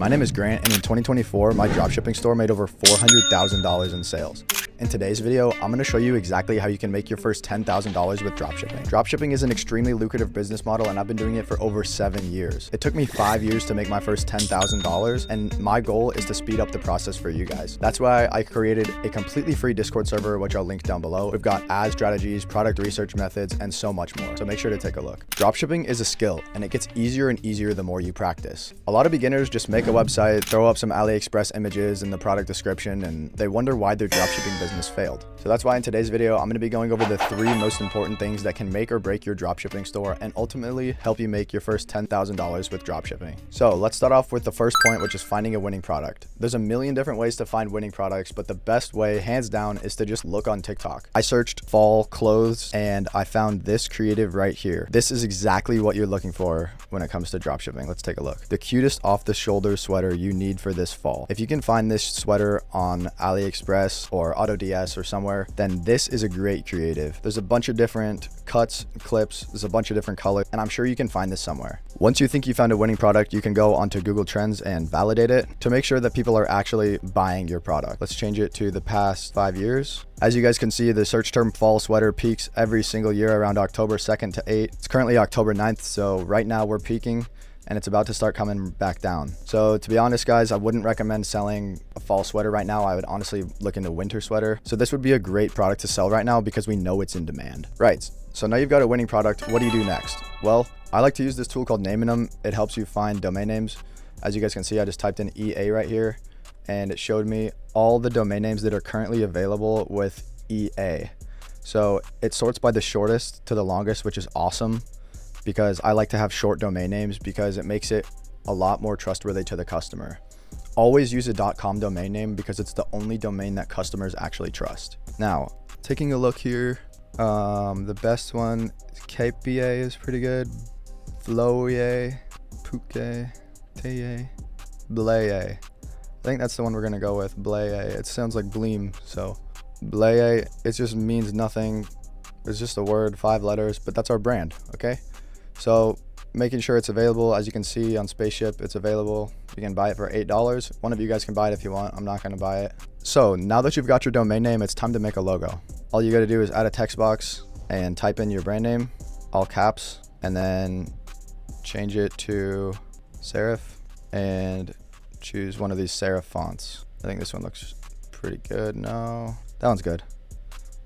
My name is Grant, and in 2024, my dropshipping store made over $400,000 in sales. In today's video, I'm going to show you exactly how you can make your first $10,000 with dropshipping. Dropshipping is an extremely lucrative business model, and I've been doing it for over 7 years. It took me 5 years to make my first $10,000, and my goal is to speed up the process for you guys. That's why I created a completely free Discord server, which I'll link down below. We've got ad strategies, product research methods, and so much more. So make sure to take a look. Dropshipping is a skill, and it gets easier and easier the more you practice. A lot of beginners just make a website, throw up some AliExpress images in the product description, and they wonder why their dropshipping business failed. So that's why in today's video, I'm going to be going over the 3 most important things that can make or break your dropshipping store and ultimately help you make your first $10,000 with dropshipping. So let's start off with the first point, which is finding a winning product. There's a million different ways to find winning products, but the best way, hands down, is to just look on TikTok. I searched fall clothes and I found this creative right here. This is exactly what you're looking for when it comes to dropshipping. Let's take a look. The cutest off-the-shoulder sweater you need for this fall. If you can find this sweater on AliExpress or AutoDS or somewhere, then this is a great creative. There's a bunch of different cuts, clips, there's a bunch of different colors, and I'm sure you can find this somewhere. Once you think you found a winning product, you can go onto Google Trends and validate it to make sure that people are actually buying your product. Let's change it to the past 5 years. As you guys can see, the search term fall sweater peaks every single year around October 2nd to 8th. It's currently October 9th, so right now we're peaking and it's about to start coming back down. So to be honest, guys, I wouldn't recommend selling a fall sweater right now. I would honestly look into winter sweater. So this would be a great product to sell right now because we know it's in demand. Right, so now you've got a winning product. What do you do next? Well, I like to use this tool called Naming Them. It helps you find domain names. As you guys can see, I just typed in EA right here and it showed me all the domain names that are currently available with EA. So it sorts by the shortest to the longest, which is awesome, because I like to have short domain names because it makes it a lot more trustworthy to the customer. Always use a .com domain name because it's the only domain that customers actually trust. Now, taking a look here, the best one, KPA is pretty good. Floye, Puke, Teye, Blaye. I think that's the one we're gonna go with, Blaye. It sounds like Bleem, so Blaye, it just means nothing. It's just a word, 5 letters, but that's our brand, okay? So making sure it's available. As you can see on Spaceship, it's available. You can buy it for $8. One of you guys can buy it if you want. I'm not going to buy it. So now that you've got your domain name, it's time to make a logo. All you got to do is add a text box and type in your brand name, all caps, and then change it to serif and choose one of these serif fonts. I think this one looks pretty good. No, that one's good.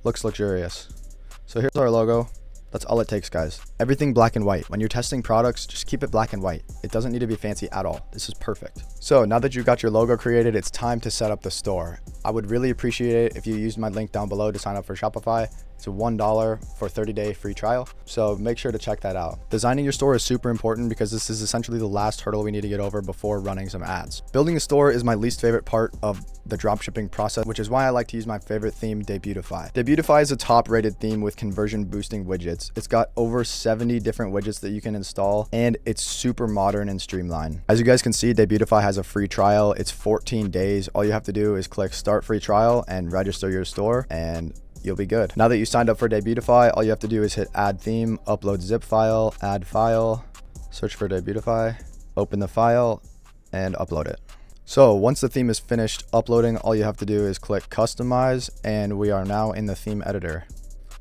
Looks luxurious. So here's our logo. That's all it takes, guys. Everything black and white. When you're testing products, just keep it black and white. It doesn't need to be fancy at all. This is perfect. So now that you've got your logo created, it's time to set up the store. I would really appreciate it if you used my link down below to sign up for Shopify. It's $1 for 30-day free trial. So make sure to check that out. Designing your store is super important because this is essentially the last hurdle we need to get over before running some ads. Building a store is my least favorite part of the dropshipping process, which is why I like to use my favorite theme, Debutify. Debutify is a top-rated theme with conversion boosting widgets. It's got over 70 different widgets that you can install, and it's super modern and streamlined. As you guys can see, Debutify has a free trial. It's 14 days. All you have to do is click start free trial and register your store, and you'll be good. Now that you signed up for Debutify, all you have to do is hit add theme, upload zip file, add file, search for Debutify, open the file, and upload it. So once the theme is finished uploading, all you have to do is click customize, and we are now in the theme editor.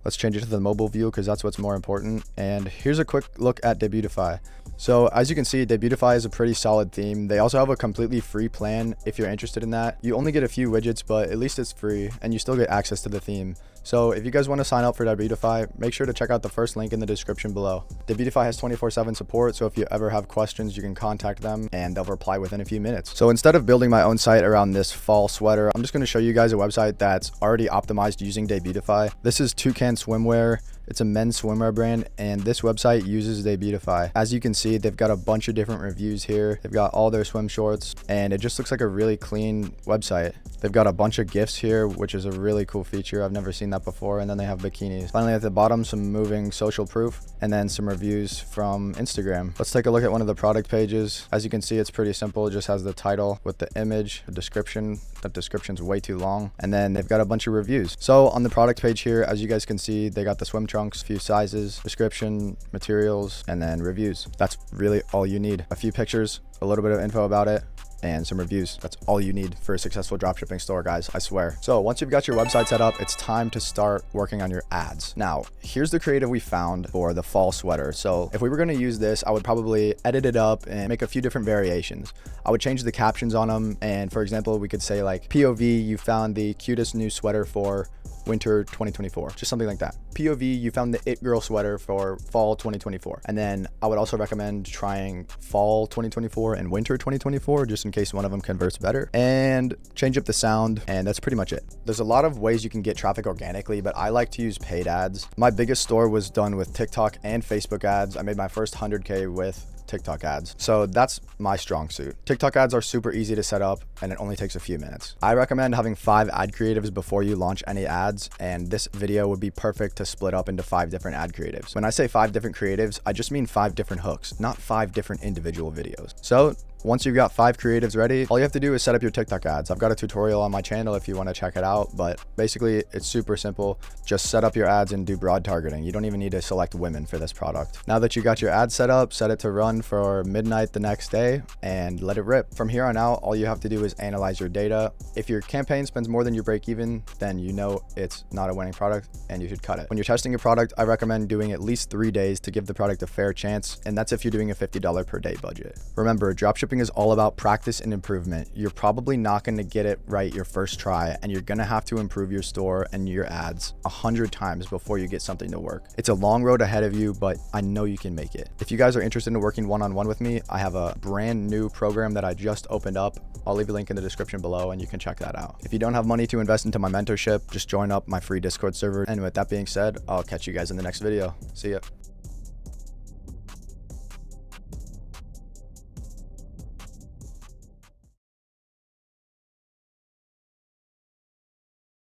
Let's change it to the mobile view because that's what's more important. And here's a quick look at Debutify. So as you can see, Debutify is a pretty solid theme. They also have a completely free plan if you're interested in that. You only get a few widgets, but at least it's free and you still get access to the theme. So if you guys want to sign up for Debutify, make sure to check out the first link in the description below. Debutify has 24/7 support, so if you ever have questions, you can contact them and they'll reply within a few minutes. So instead of building my own site around this fall sweater, I'm just going to show you guys a website that's already optimized using Debutify. This is Toucan Swimwear. It's a men's swimwear brand, and this website uses Debutify. As you can see, they've got a bunch of different reviews here. They've got all their swim shorts, and it just looks like a really clean website. They've got a bunch of GIFs here, which is a really cool feature. I've never seen that before. And then they have bikinis. Finally, at the bottom, some moving social proof, and then some reviews from Instagram. Let's take a look at one of the product pages. As you can see, it's pretty simple. It just has the title with the image, the description. That description's way too long. And then they've got a bunch of reviews. So on the product page here, as you guys can see, they got the swim trunks, a few sizes, description, materials, and then reviews. That's really all you need. A few pictures, a little bit of info about it, and some reviews. That's all you need for a successful dropshipping store, guys, I swear. So once you've got your website set up, it's time to start working on your ads. Now, here's the creative we found for the fall sweater. So if we were going to use this, I would probably edit it up and make a few different variations. I would change the captions on them. And for example, we could say like, POV, you found the cutest new sweater for winter 2024, just something like that. POV, you found the it girl sweater for fall 2024. And then I would also recommend trying fall 2024 and winter 2024, just in case one of them converts better, and change up the sound. And that's pretty much it. There's a lot of ways you can get traffic organically, but I like to use paid ads. My biggest store was done with TikTok and Facebook ads. I made my first 100K with TikTok ads. So that's my strong suit. TikTok ads are super easy to set up and it only takes a few minutes. I recommend having 5 ad creatives before you launch any ads, and this video would be perfect to split up into 5 different ad creatives. When I say 5 different creatives, I just mean 5 different hooks, not 5 different individual videos. So once you've got 5 creatives ready, all you have to do is set up your TikTok ads. I've got a tutorial on my channel if you want to check it out, but basically it's super simple. Just set up your ads and do broad targeting. You don't even need to select women for this product. Now that you got your ad set up, set it to run for midnight the next day and let it rip. From here on out, all you have to do is analyze your data. If your campaign spends more than your break even, then you know it's not a winning product and you should cut it. When you're testing a product, I recommend doing at least 3 days to give the product a fair chance, and that's if you're doing a $50 per day budget. Remember, dropshipping is all about practice and improvement. You're probably not going to get it right your first try, and you're going to have to improve your store and your ads 100 times before you get something to work. It's a long road ahead of you, but I know you can make it. If you guys are interested in working one-on-one with me, I have a brand new program that I just opened up. I'll leave a link in the description below and you can check that out. If you don't have money to invest into my mentorship, just join up my free Discord server. And with that being said, I'll catch you guys in the next video. See ya.